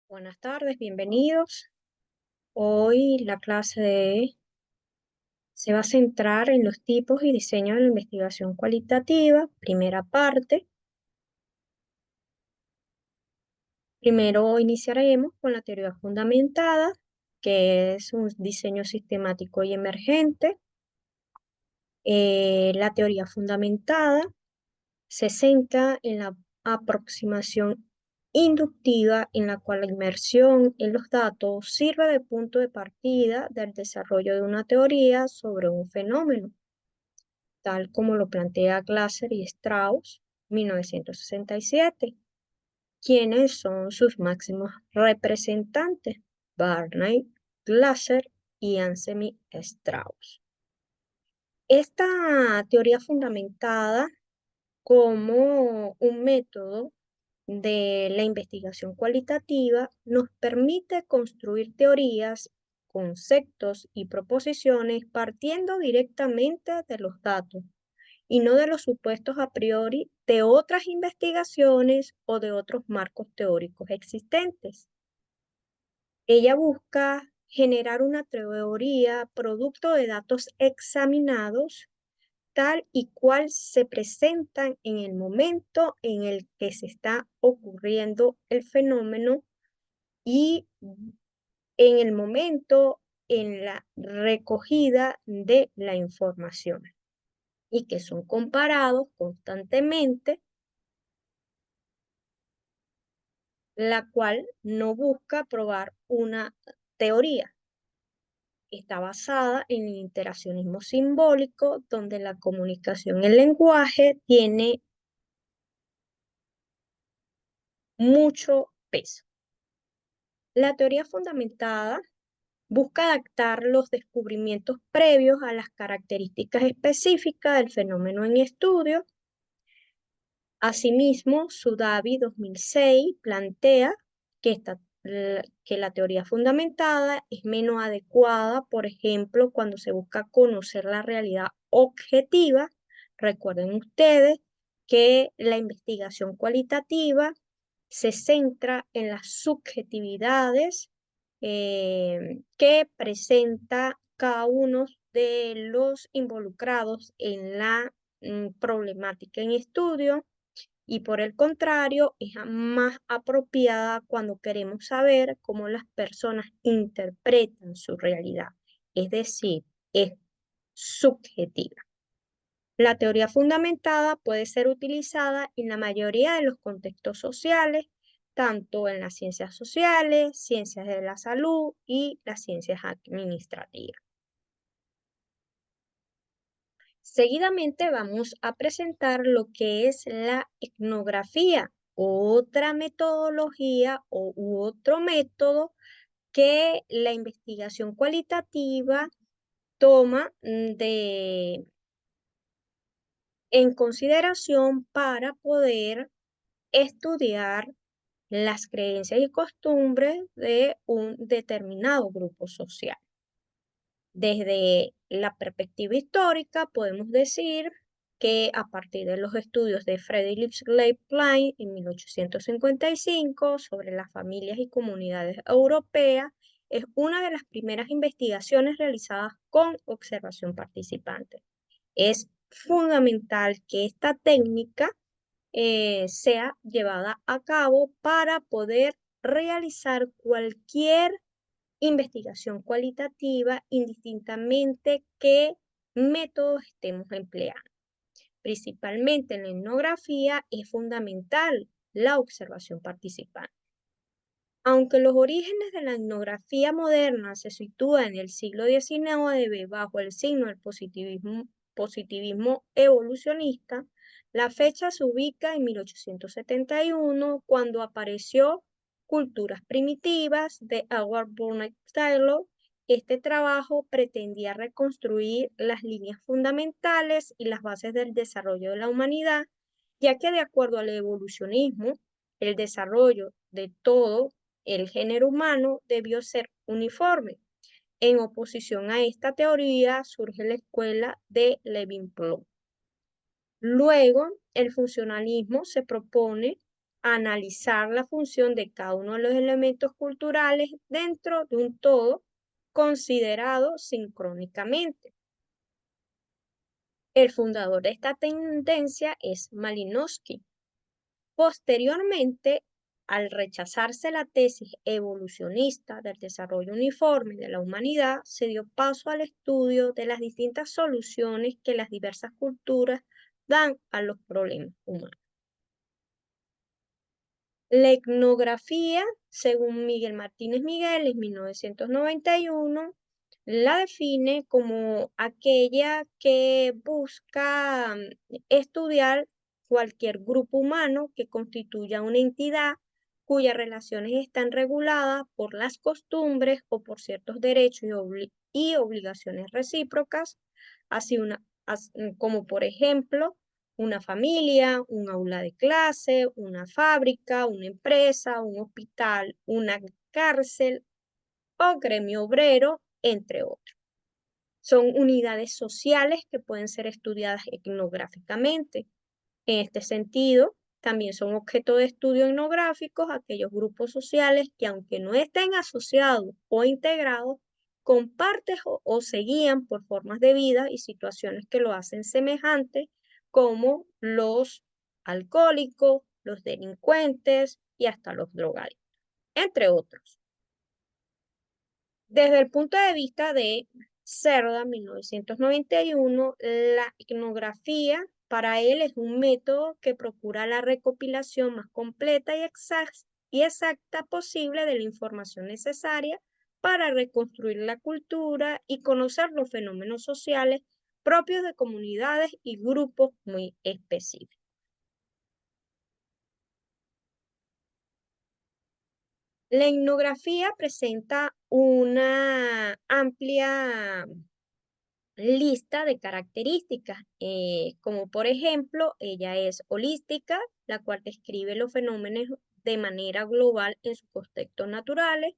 Buenas tardes, bienvenidos. Hoy la se va a centrar en los tipos y diseños de la investigación cualitativa. Primera parte. Primero iniciaremos con la teoría fundamentada, que es un diseño sistemático y emergente. La teoría fundamentada se centra en la aproximación inductiva en la cual la inmersión en los datos sirve de punto de partida del desarrollo de una teoría sobre un fenómeno, tal como lo plantea Glasser y Strauss, 1967. ¿Quiénes son sus máximos representantes? Barney, Glasser y Anselm Strauss. Esta teoría fundamentada como un método de la investigación cualitativa nos permite construir teorías, conceptos y proposiciones partiendo directamente de los datos y no de los supuestos a priori de otras investigaciones o de otros marcos teóricos existentes. Ella busca generar una teoría producto de datos examinados tal y cual se presentan en el momento en el que se está ocurriendo el fenómeno y en el momento en la recogida de la información y que son comparados constantemente, la cual no busca probar una teoría. Está basada en el interaccionismo simbólico, donde la comunicación en lenguaje tiene mucho peso. La teoría fundamentada busca adaptar los descubrimientos previos a las características específicas del fenómeno en estudio. Asimismo, Sudavi 2006 plantea que, que la teoría fundamentada es menos adecuada, por ejemplo, cuando se busca conocer la realidad objetiva. Recuerden ustedes que la investigación cualitativa se centra en las subjetividades que presenta cada uno de los involucrados en la problemática en estudio, y por el contrario es más apropiada cuando queremos saber cómo las personas interpretan su realidad, es decir, es subjetiva. La teoría fundamentada puede ser utilizada en la mayoría de los contextos sociales, tanto en las ciencias sociales, ciencias de la salud y las ciencias administrativas. Seguidamente vamos a presentar lo que es la etnografía, otra metodología u otro método que la investigación cualitativa toma en consideración para poder estudiar las creencias y costumbres de un determinado grupo social. Desde la perspectiva histórica, podemos decir que a partir de los estudios de Friedrich Leibniz en 1855 sobre las familias y comunidades europeas, es una de las primeras investigaciones realizadas con observación participante. Es fundamental que esta técnica sea llevada a cabo para poder realizar cualquier investigación cualitativa indistintamente qué métodos estemos empleando. Principalmente en la etnografía es fundamental la observación participante. Aunque los orígenes de la etnografía moderna se sitúan en el siglo XIX bajo el signo del positivismo evolucionista, la fecha se ubica en 1871, cuando apareció Culturas primitivas de Edward Burnett Taylor. Este trabajo pretendía reconstruir las líneas fundamentales y las bases del desarrollo de la humanidad, ya que de acuerdo al evolucionismo, el desarrollo de todo el género humano debió ser uniforme. En oposición a esta teoría surge la escuela de Levi-Plou. Luego, el funcionalismo se propone analizar la función de cada uno de los elementos culturales dentro de un todo considerado sincrónicamente. El fundador de esta tendencia es Malinowski. Posteriormente, al rechazarse la tesis evolucionista del desarrollo uniforme de la humanidad, se dio paso al estudio de las distintas soluciones que las diversas culturas dan a los problemas humanos. La etnografía, según Miguel Martínez Miguel, en 1991, la define como aquella que busca estudiar cualquier grupo humano que constituya una entidad cuyas relaciones están reguladas por las costumbres o por ciertos derechos y obligaciones recíprocas, como por ejemplo una familia, un aula de clase, una fábrica, una empresa, un hospital, una cárcel o gremio obrero, entre otros. Son unidades sociales que pueden ser estudiadas etnográficamente. En este sentido, también son objeto de estudio etnográficos aquellos grupos sociales que, aunque no estén asociados o integrados, comparten o se guían por formas de vida y situaciones que lo hacen semejante, como los alcohólicos, los delincuentes y hasta los drogadictos, entre otros. Desde el punto de vista de Cerda, 1991, la etnografía para él es un método que procura la recopilación más completa y exacta posible de la información necesaria para reconstruir la cultura y conocer los fenómenos sociales propios de comunidades y grupos muy específicos. La etnografía presenta una amplia lista de características, como por ejemplo, ella es holística, la cual describe los fenómenos de manera global en sus contextos naturales,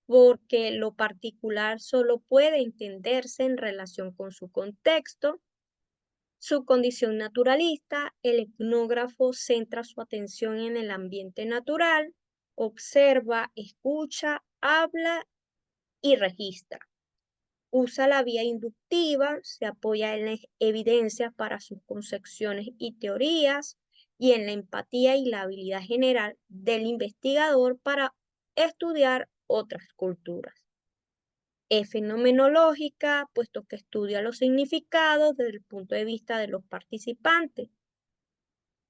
porque lo particular solo puede entenderse en relación con su contexto. Su condición naturalista, el etnógrafo centra su atención en el ambiente natural, observa, escucha, habla y registra. Usa la vía inductiva, se apoya en las evidencias para sus concepciones y teorías y en la empatía y la habilidad general del investigador para estudiar otras culturas. Es fenomenológica, puesto que estudia los significados desde el punto de vista de los participantes.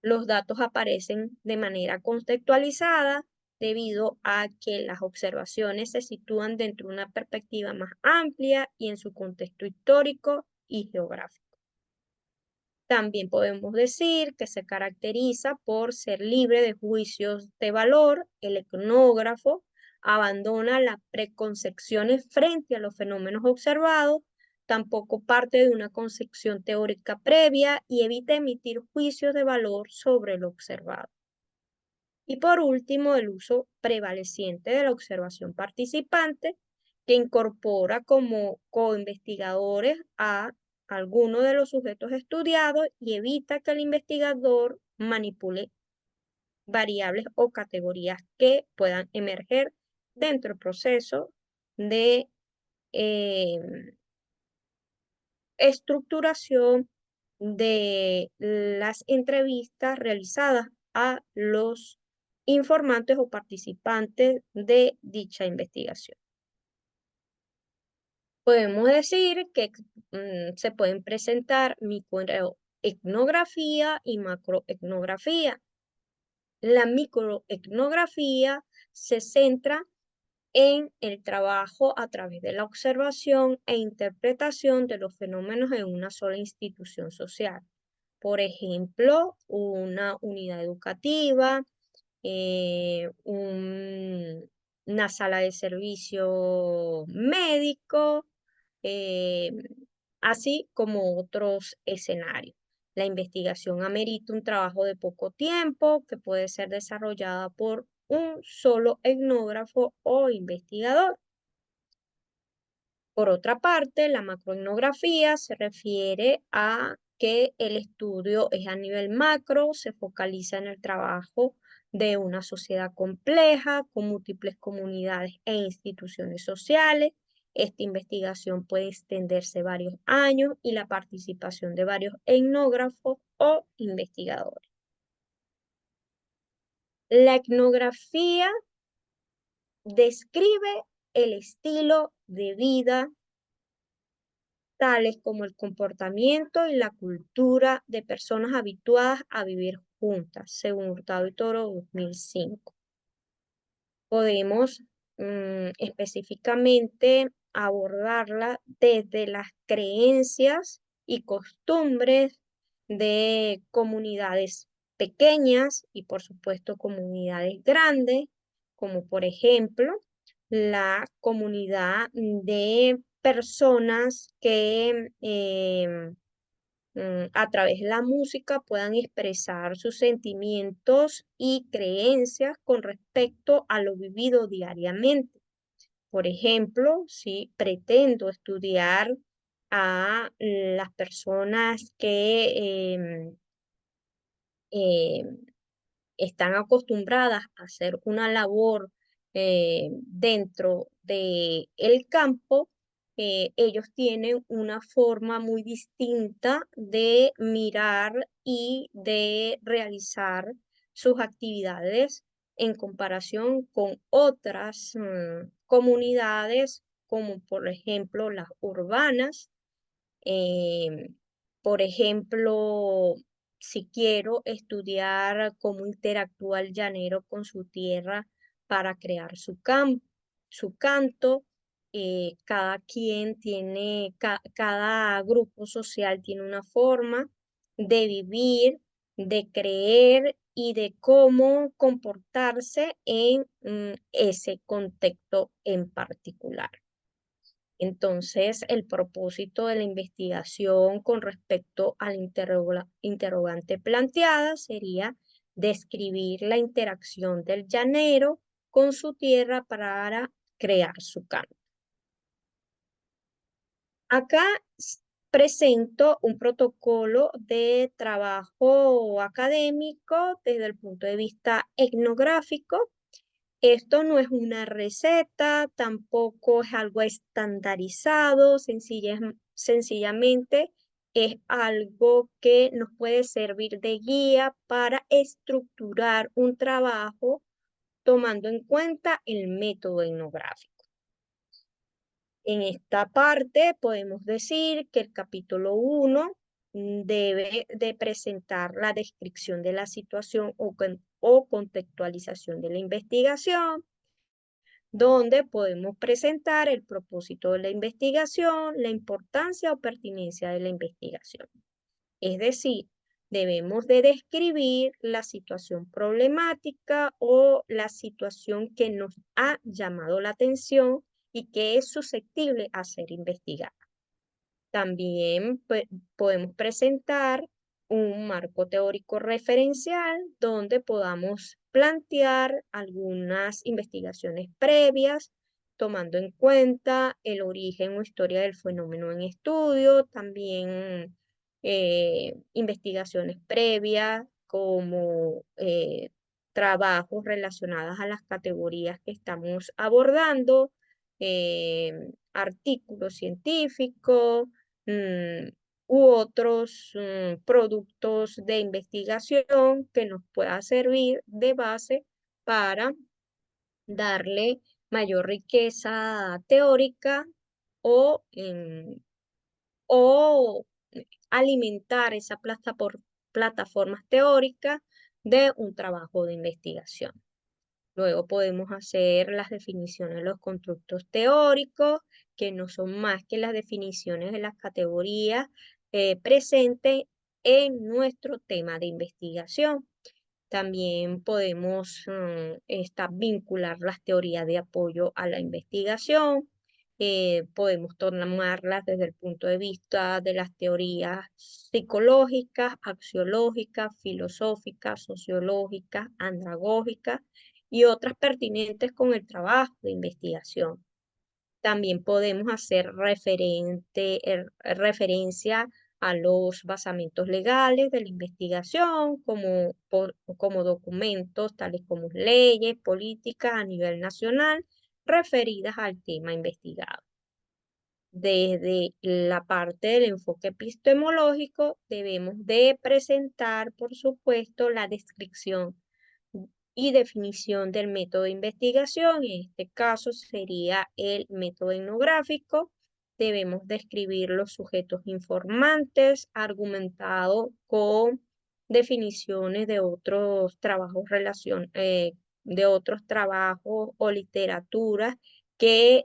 Los datos aparecen de manera contextualizada debido a que las observaciones se sitúan dentro de una perspectiva más amplia y en su contexto histórico y geográfico. También podemos decir que se caracteriza por ser libre de juicios de valor. El etnógrafo abandona las preconcepciones frente a los fenómenos observados, tampoco parte de una concepción teórica previa y evita emitir juicios de valor sobre lo observado. Y por último, el uso prevaleciente de la observación participante, que incorpora como coinvestigadores a algunos de los sujetos estudiados y evita que el investigador manipule variables o categorías que puedan emerger dentro del proceso de estructuración de las entrevistas realizadas a los informantes o participantes de dicha investigación. Podemos decir que se pueden presentar microetnografía y macroetnografía. La microetnografía se centra en el trabajo a través de la observación e interpretación de los fenómenos en una sola institución social. Por ejemplo, una unidad educativa, una sala de servicio médico, eh, así como otros escenarios. La investigación amerita un trabajo de poco tiempo que puede ser desarrollada por un solo etnógrafo o investigador. Por otra parte, la macroetnografía se refiere a que el estudio es a nivel macro, se focaliza en el trabajo de una sociedad compleja, con múltiples comunidades e instituciones sociales. Esta investigación puede extenderse varios años y la participación de varios etnógrafos o investigadores. La etnografía describe el estilo de vida, tales como el comportamiento y la cultura de personas habituadas a vivir juntas, según Hurtado y Toro 2005. Podemos específicamente abordarla desde las creencias y costumbres de comunidades pequeñas y por supuesto comunidades grandes, como por ejemplo la comunidad de personas que a través de la música puedan expresar sus sentimientos y creencias con respecto a lo vivido diariamente. Por ejemplo, si pretendo estudiar a las personas que em, están acostumbradas a hacer una labor dentro del campo, ellos tienen una forma muy distinta de mirar y de realizar sus actividades en comparación con otras comunidades, como por ejemplo las urbanas. Em, por ejemplo, si quiero estudiar cómo interactúa el llanero con su tierra para crear su canto, cada quien tiene, cada grupo social tiene una forma de vivir, de creer y de cómo comportarse en ese contexto en particular. Entonces, el propósito de la investigación con respecto al interrogante planteada sería describir la interacción del llanero con su tierra para crear su canto. Acá presento un protocolo de trabajo académico desde el punto de vista etnográfico. Esto no es una receta, tampoco es algo estandarizado, sencillamente es algo que nos puede servir de guía para estructurar un trabajo tomando en cuenta el método etnográfico. En esta parte podemos decir que el capítulo 1 debe de presentar la descripción de la situación o contextualización de la investigación, donde podemos presentar el propósito de la investigación, la importancia o pertinencia de la investigación. Es decir, debemos de describir la situación problemática o la situación que nos ha llamado la atención y que es susceptible a ser investigada. También podemos presentar un marco teórico referencial donde podamos plantear algunas investigaciones previas, tomando en cuenta el origen o historia del fenómeno en estudio, también investigaciones previas como trabajos relacionados a las categorías que estamos abordando, artículos científicos, mm, u otros productos de investigación que nos pueda servir de base para darle mayor riqueza teórica o, o alimentar esa plataformas teóricas de un trabajo de investigación. Luego podemos hacer las definiciones de los constructos teóricos, que no son más que las definiciones de las categorías presentes en nuestro tema de investigación. También podemos vincular las teorías de apoyo a la investigación. Podemos tomarlas desde el punto de vista de las teorías psicológicas, axiológicas, filosóficas, sociológicas, andragógicas y otras pertinentes con el trabajo de investigación. También podemos hacer referencia a los basamentos legales de la investigación, como documentos tales como leyes, políticas a nivel nacional referidas al tema investigado. Desde la parte del enfoque epistemológico, debemos de presentar, por supuesto, la descripción y definición del método de investigación. En este caso sería el método etnográfico. Debemos describir los sujetos informantes, argumentado con definiciones de otros trabajos, de otros trabajos o literaturas que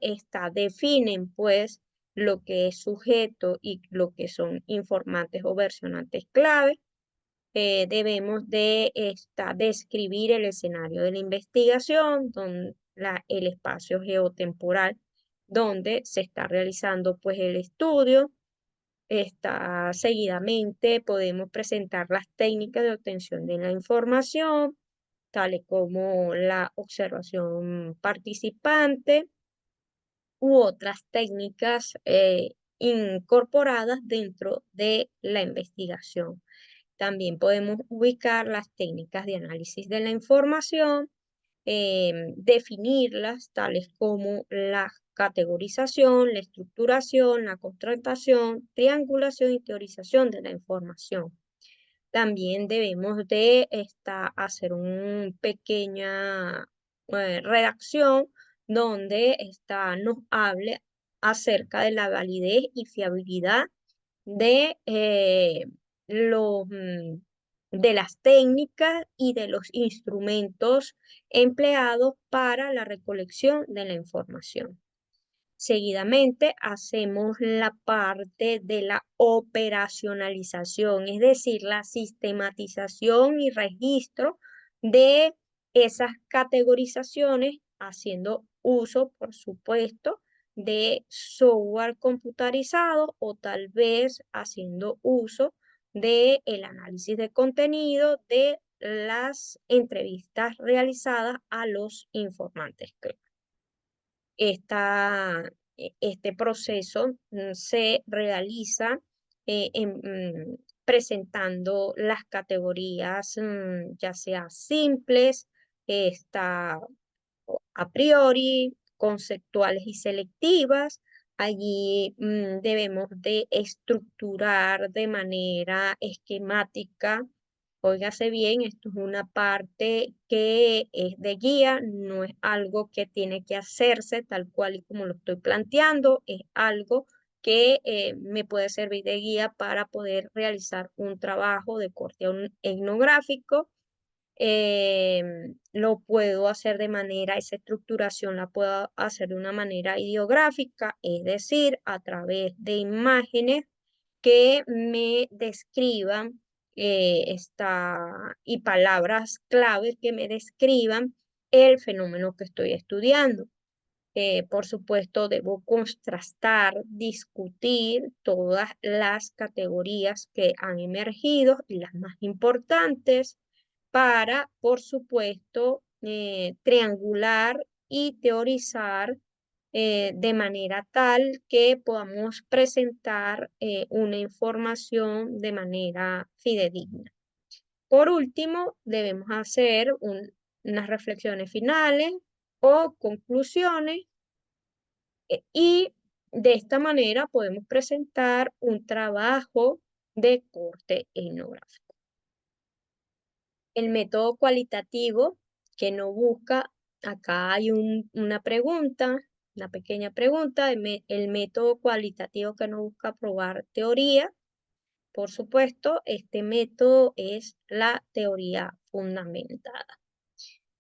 definen, pues, lo que es sujeto y lo que son informantes o versionantes clave. Debemos de describir el escenario de la investigación, el espacio geotemporal donde se está realizando, pues, el estudio. Seguidamente podemos presentar las técnicas de obtención de la información, tales como la observación participante, u otras técnicas incorporadas dentro de la investigación. También podemos ubicar las técnicas de análisis de la información, definirlas tales como la categorización, la estructuración, la contrastación, triangulación y teorización de la información. También debemos de hacer una pequeña redacción donde nos hable acerca de la validez y fiabilidad de, de las técnicas y de los instrumentos empleados para la recolección de la información. Seguidamente hacemos la parte de la operacionalización, es decir, la sistematización y registro de esas categorizaciones, haciendo uso, por supuesto, de software computarizado o tal vez haciendo uso del análisis de contenido de las entrevistas realizadas a los informantes. Este proceso se realiza presentando las categorías, ya sea simples, a priori, conceptuales y selectivas. Allí debemos de estructurar de manera esquemática. Óigase bien, esto es una parte que es de guía, no es algo que tiene que hacerse tal cual y como lo estoy planteando, es algo que me puede servir de guía para poder realizar un trabajo de corte etnográfico. Lo puedo hacer de manera, esa estructuración la puedo hacer de una manera ideográfica, es decir, a través de imágenes que me describan y palabras claves que me describan el fenómeno que estoy estudiando. Por supuesto, debo contrastar, discutir todas las categorías que han emergido y las más importantes para, por supuesto, triangular y teorizar de manera tal que podamos presentar una información de manera fidedigna. Por último, debemos hacer unas reflexiones finales o conclusiones y de esta manera podemos presentar un trabajo de corte etnográfico. El método cualitativo que no busca, acá hay una pregunta, una pequeña pregunta, el método cualitativo que no busca probar teoría. Por supuesto, este método es la teoría fundamentada.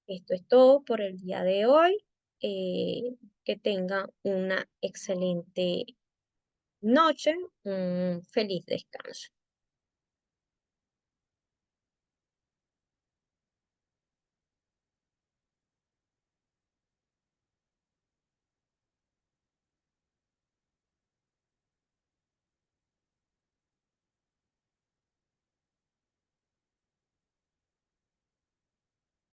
Esto es todo por el día de hoy. Que tengan una excelente noche, un feliz descanso.